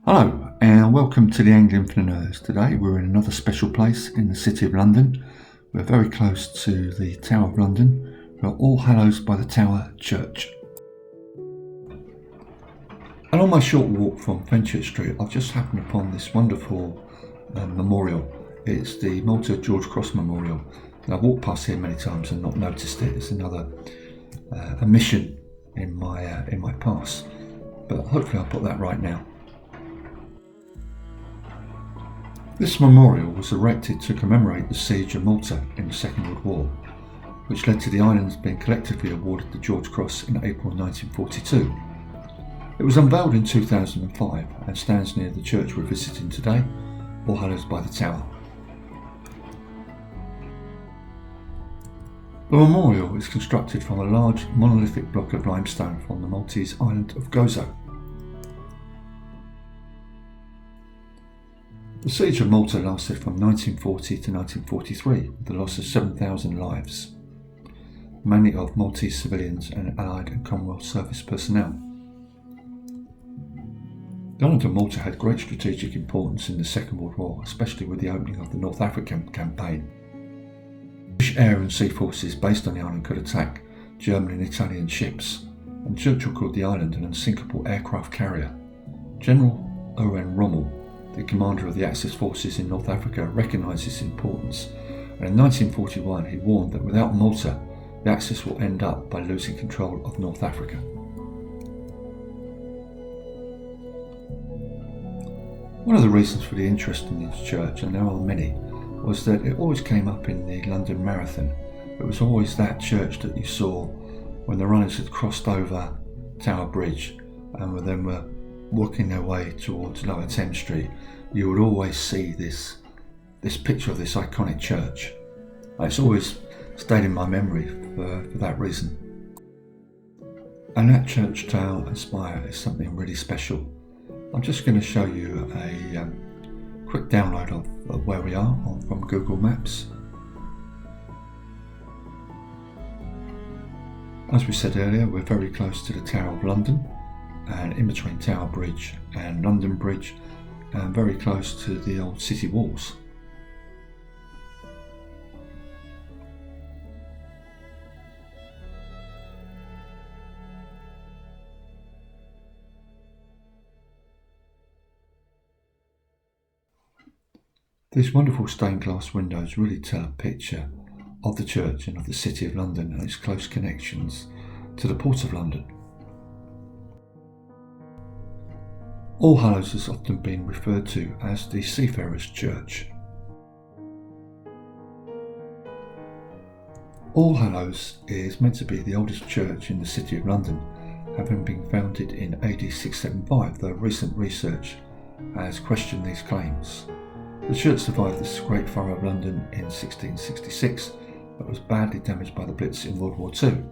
Hello and welcome to the Anglian Flaneurs. Today we're in another special place in the City of London. We're very close to the Tower of London. We're All Hallows by the Tower Church. And on my short walk from Fenchurch Street, I've just happened upon this wonderful memorial. It's the Malta George Cross Memorial. And I've walked past here many times and not noticed it. It's another omission in my past, but hopefully I'll put that right now. This memorial was erected to commemorate the siege of Malta in the Second World War, which led to the islands being collectively awarded the George Cross in April 1942. It was unveiled in 2005 and stands near the church we're visiting today, All Hallows by the Tower. The memorial is constructed from a large monolithic block of limestone from the Maltese island of Gozo. The siege of Malta lasted from 1940 to 1943 with the loss of 7,000 lives, mainly of Maltese civilians and Allied and Commonwealth service personnel. The island of Malta had great strategic importance in the Second World War, especially with the opening of the North African campaign. British air and sea forces based on the island could attack German and Italian ships, and Churchill called the island an unsinkable aircraft carrier. General Owen Rommel, the commander of the Axis forces in North Africa, recognised its importance, and in 1941 he warned that without Malta, the Axis will end up by losing control of North Africa. One of the reasons for the interest in this church, and there are many, was that it always came up in the London Marathon. It was always that church that you saw when the runners had crossed over Tower Bridge and then were walking their way towards Lower Thames Street. You would always see this picture of this iconic church. It's always stayed in my memory for that reason. And that church tower and spire is something really special. I'm just going to show you a quick download of where we are from Google Maps. As we said earlier, we're very close to the Tower of London, and in between Tower Bridge and London Bridge, and very close to the old city walls. These wonderful stained glass windows really tell a picture of the church and of the City of London and its close connections to the Port of London. All Hallows has often been referred to as the Seafarer's Church. All Hallows is meant to be the oldest church in the City of London, having been founded in AD 675, though recent research has questioned these claims. The church survived the Great Fire of London in 1666, but was badly damaged by the Blitz in World War II.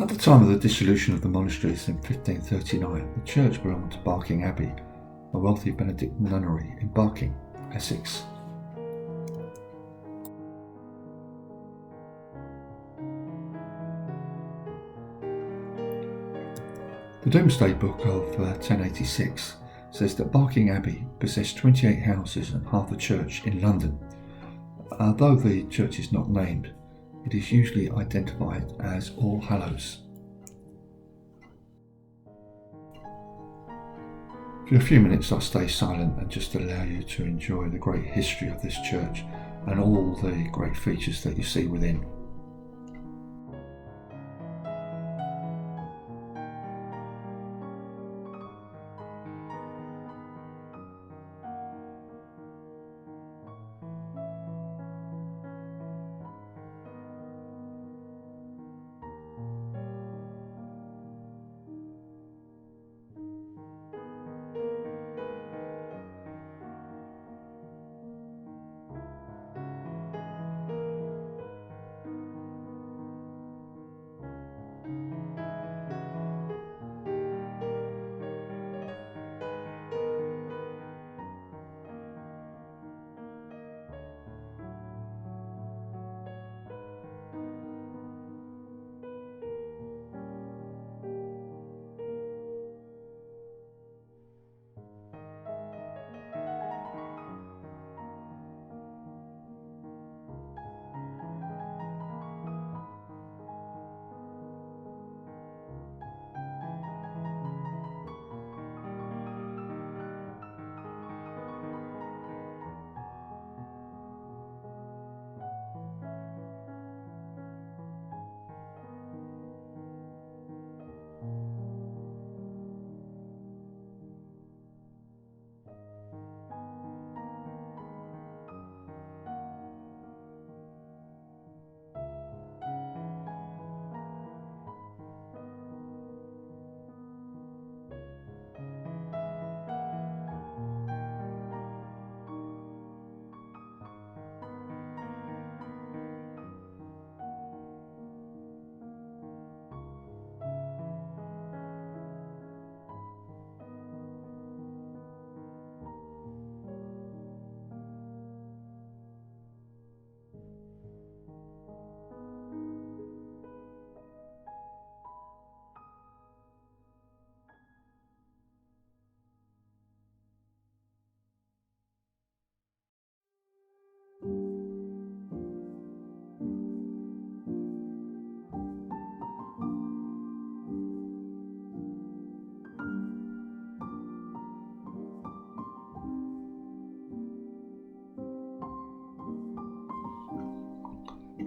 At the time of the dissolution of the monasteries in 1539, the church belonged to Barking Abbey, a wealthy Benedictine nunnery in Barking, Essex. The Domesday Book of 1086 says that Barking Abbey possessed 28 houses and half a church in London. Though the church is not named, it is usually identified as All Hallows. For a few minutes I'll stay silent and just allow you to enjoy the great history of this church and all the great features that you see within.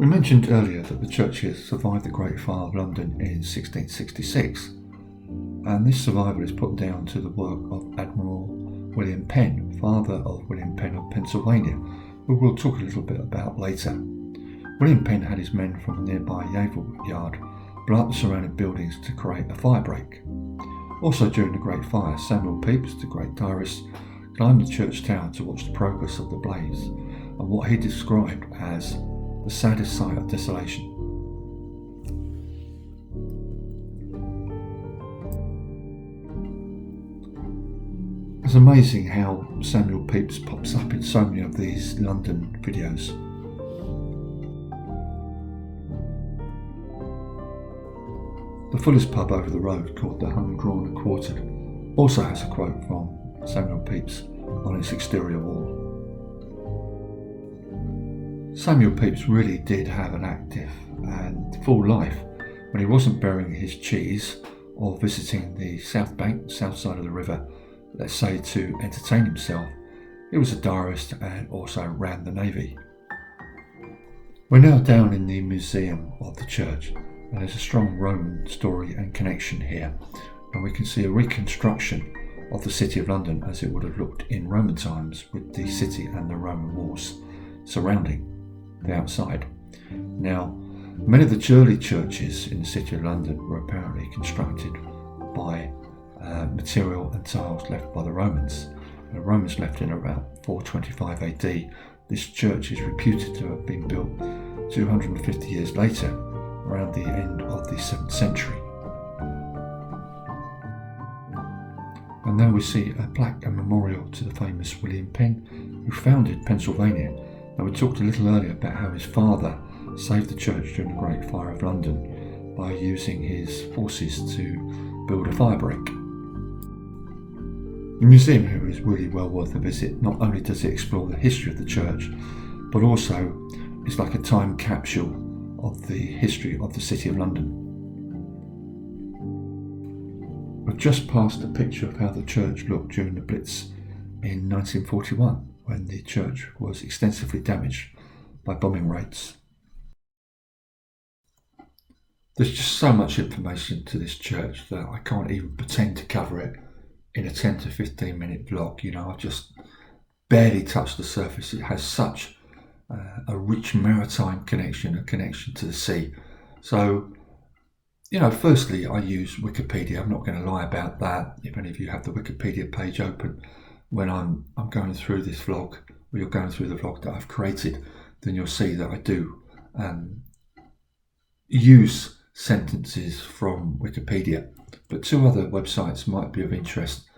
We mentioned earlier that the church here survived the Great Fire of London in 1666, and this survival is put down to the work of Admiral William Penn, father of William Penn of Pennsylvania, who we'll talk a little bit about later. William Penn had his men from the nearby Naval Yard blow up the surrounding buildings to create a firebreak. Also during the Great Fire, Samuel Pepys, the great diarist, climbed the church tower to watch the progress of the blaze and what he described as the saddest sight of desolation. It's amazing how Samuel Pepys pops up in so many of these London videos. The Fuller's pub over the road, called the Humdrum and Quartered, also has a quote from Samuel Pepys on its exterior wall. Samuel Pepys really did have an active and full life. When he wasn't burying his cheese or visiting the south bank, south side of the river, let's say to entertain himself, he was a diarist and also ran the Navy. We're now down in the museum of the church, and there's a strong Roman story and connection here, and we can see a reconstruction of the City of London as it would have looked in Roman times, with the city and the Roman walls surrounding the outside. Now, many of the early churches in the City of London were apparently constructed by material and tiles left by the Romans. The Romans left in about 425 AD. This church is reputed to have been built 250 years later, around the end of the 7th century. And now we see a plaque and memorial to the famous William Penn, who founded Pennsylvania. Now, we talked a little earlier about how his father saved the church during the Great Fire of London by using his forces to build a firebreak. The museum here is really well worth a visit. Not only does it explore the history of the church, but also it's like a time capsule of the history of the City of London. We've just passed a picture of how the church looked during the Blitz in 1941, when the church was extensively damaged by bombing raids. There's just so much information to this church that I can't even pretend to cover it in a 10 to 15 minute vlog. I've just barely touched the surface. It has such a rich maritime connection, a connection to the sea. So, firstly, I use Wikipedia. I'm not going to lie about that. If any of you have the Wikipedia page open when I'm going through this vlog, or you're going through the vlog that I've created, then you'll see that I do use sentences from Wikipedia. But two other websites might be of interest.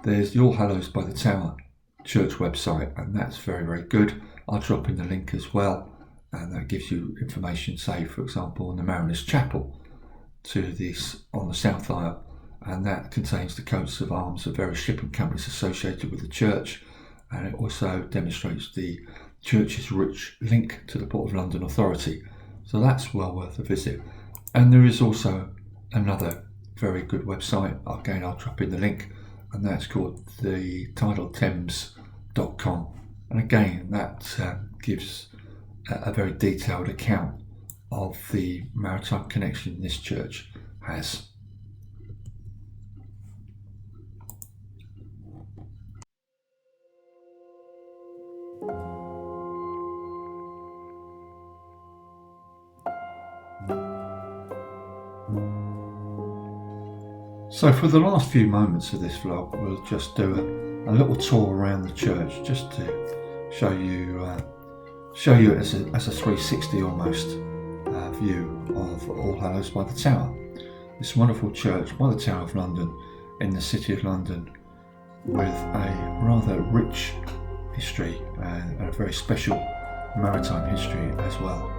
There's the All Hallows by the Tower church website, and that's very, very good. I'll drop in the link as well, and that gives you information, say, for example, on the Mariners' Chapel to this on the South Isle, and that contains the coats of arms of various shipping companies associated with the church, and it also demonstrates the church's rich link to the Port of London Authority. So that's well worth a visit. And there is also another very good website, again I'll drop in the link, and that's called the tidalthames.com, and again that gives a very detailed account of the maritime connection this church has. So for the last few moments of this vlog, we'll just do a little tour around the church, just to show you it as a 360 almost view of All Hallows by the Tower. This wonderful church by the Tower of London in the City of London, with a rather rich history and a very special maritime history as well.